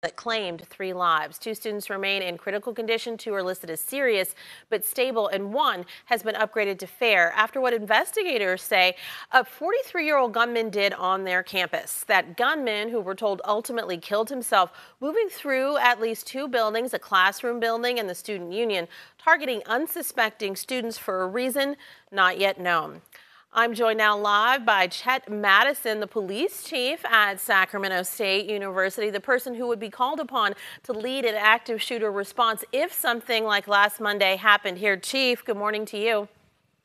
that claimed 3 lives. 2 students remain in critical condition. 2 are listed as serious but stable, and 1 has been upgraded to fair after what investigators say a 43-year-old gunman did on their campus. That gunman, who we're told ultimately killed himself, moving through at least 2 buildings, a classroom building and the student union, targeting unsuspecting students for a reason not yet known. I'm joined now live by Chet Madison, the police chief at Sacramento State University, the person who would be called upon to lead an active shooter response if something like last Monday happened here. Chief, good morning to you.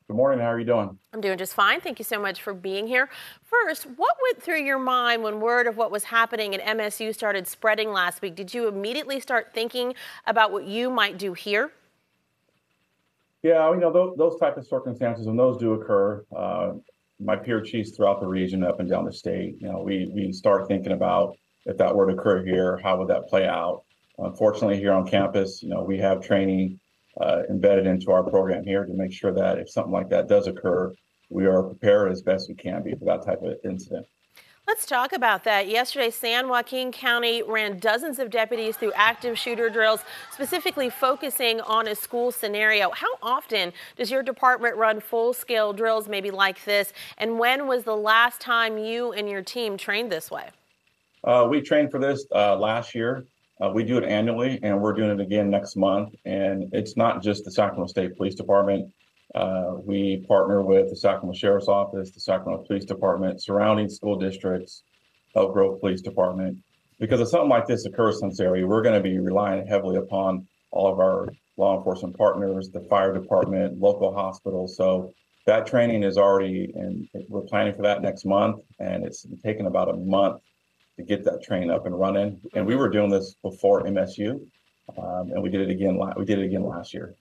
Good morning. How are you doing? I'm doing just fine. Thank you so much for being here. First, what went through your mind when word of what was happening at MSU started spreading last week? Did you immediately start thinking about what you might do here? Yeah, those type of circumstances, when those do occur, my peer chiefs throughout the region, up and down the state, we start thinking about if that were to occur here, how would that play out? Unfortunately, here on campus, we have training embedded into our program here to make sure that if something like that does occur, we are prepared as best we can be for that type of incident. Let's talk about that. Yesterday, San Joaquin County ran dozens of deputies through active shooter drills, specifically focusing on a school scenario. How often does your department run full-scale drills maybe like this? And when was the last time you and your team trained this way? We trained for this last year. We do it annually, and we're doing it again next month. And it's not just the Sacramento State Police Department. We partner with the Sacramento Sheriff's Office, the Sacramento Police Department, surrounding school districts, Elk Grove Police Department. Because if something like this occurs in this area, we're going to be relying heavily upon all of our law enforcement partners, the fire department, local hospitals. So that training is already, and we're planning for that next month. And it's taken about a month to get that train up and running. And we were doing this before MSU, and we did it again. We did it again last year.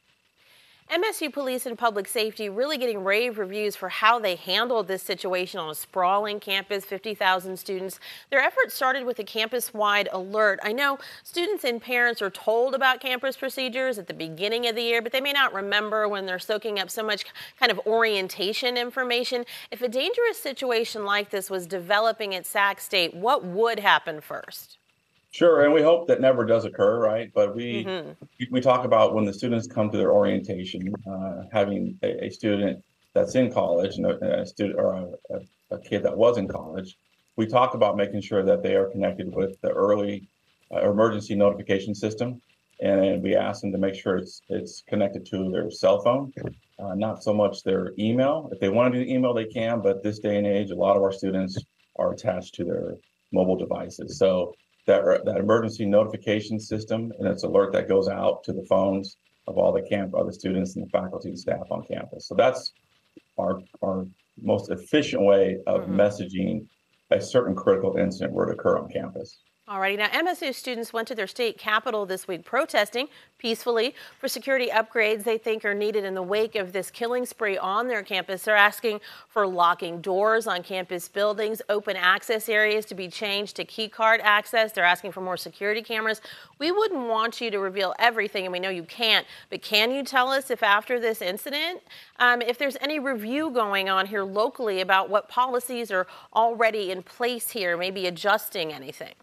MSU Police and Public Safety really getting rave reviews for how they handled this situation on a sprawling campus, 50,000 students. Their efforts started with a campus-wide alert. I know students and parents are told about campus procedures at the beginning of the year, but they may not remember when they're soaking up so much kind of orientation information. If a dangerous situation like this was developing at Sac State, what would happen first? Sure, and we hope that never does occur, right? But we talk about when the students come to their orientation, having a student that's in college and a student or a kid that was in college. We talk about making sure that they are connected with the early emergency notification system, and we ask them to make sure it's connected to their cell phone, not so much their email. If they want to do email, they can, but this day and age, a lot of our students are attached to their mobile devices. So that emergency notification system and its alert that goes out to the phones of all the students and the faculty and staff on campus. So that's our most efficient way of messaging a certain critical incident were to occur on campus. Alrighty, now MSU students went to their state capitol this week protesting peacefully for security upgrades they think are needed in the wake of this killing spree on their campus. They're asking for locking doors on campus buildings, open access areas to be changed to key card access. They're asking for more security cameras. We wouldn't want you to reveal everything, and we know you can't, but can you tell us if after this incident, if there's any review going on here locally about what policies are already in place here, maybe adjusting anything?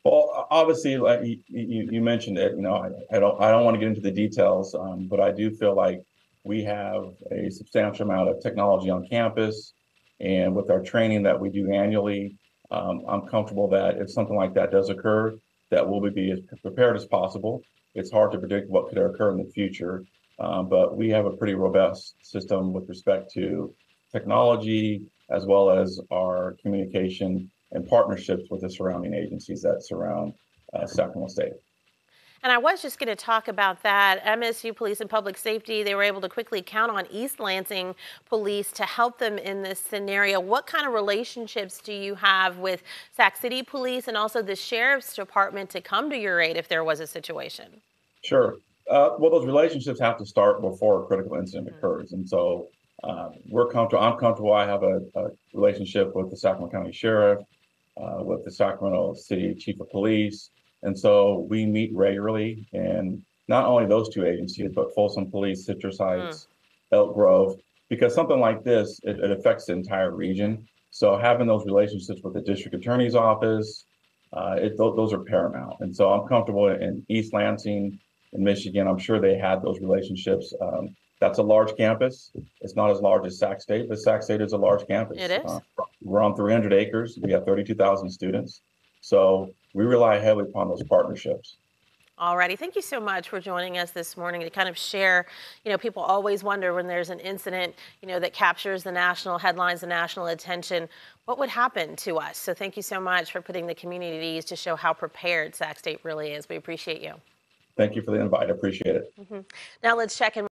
Well, obviously, like you mentioned it, I don't want to get into the details, but I do feel like we have a substantial amount of technology on campus, and with our training that we do annually, I'm comfortable that if something like that does occur, that we'll be as prepared as possible. It's hard to predict what could occur in the future, but we have a pretty robust system with respect to technology as well as our communication and partnerships with the surrounding agencies that surround Sacramento State. And I was just going to talk about that. MSU Police and Public Safety, they were able to quickly count on East Lansing Police to help them in this scenario. What kind of relationships do you have with Sac City Police and also the Sheriff's Department to come to your aid if there was a situation? Sure. Well, those relationships have to start before a critical incident occurs. And so we're comfortable. I'm comfortable. I have a relationship with the Sacramento County Sheriff, with the Sacramento City Chief of Police. And so we meet regularly, and not only those two agencies, but Folsom Police, Citrus Heights, Elk Grove, because something like this, it affects the entire region. So having those relationships with the district attorney's office, those are paramount. And so I'm comfortable in East Lansing, in Michigan. I'm sure they had those relationships. That's a large campus. It's not as large as Sac State, but Sac State is a large campus. It is. We're on 300 acres. We have 32,000 students. So we rely heavily upon those partnerships. Alrighty, thank you so much for joining us this morning to kind of share. People always wonder when there's an incident, that captures the national headlines, the national attention, what would happen to us? So thank you so much for putting the community at ease to show how prepared Sac State really is. We appreciate you. Thank you for the invite. I appreciate it. Now let's check in.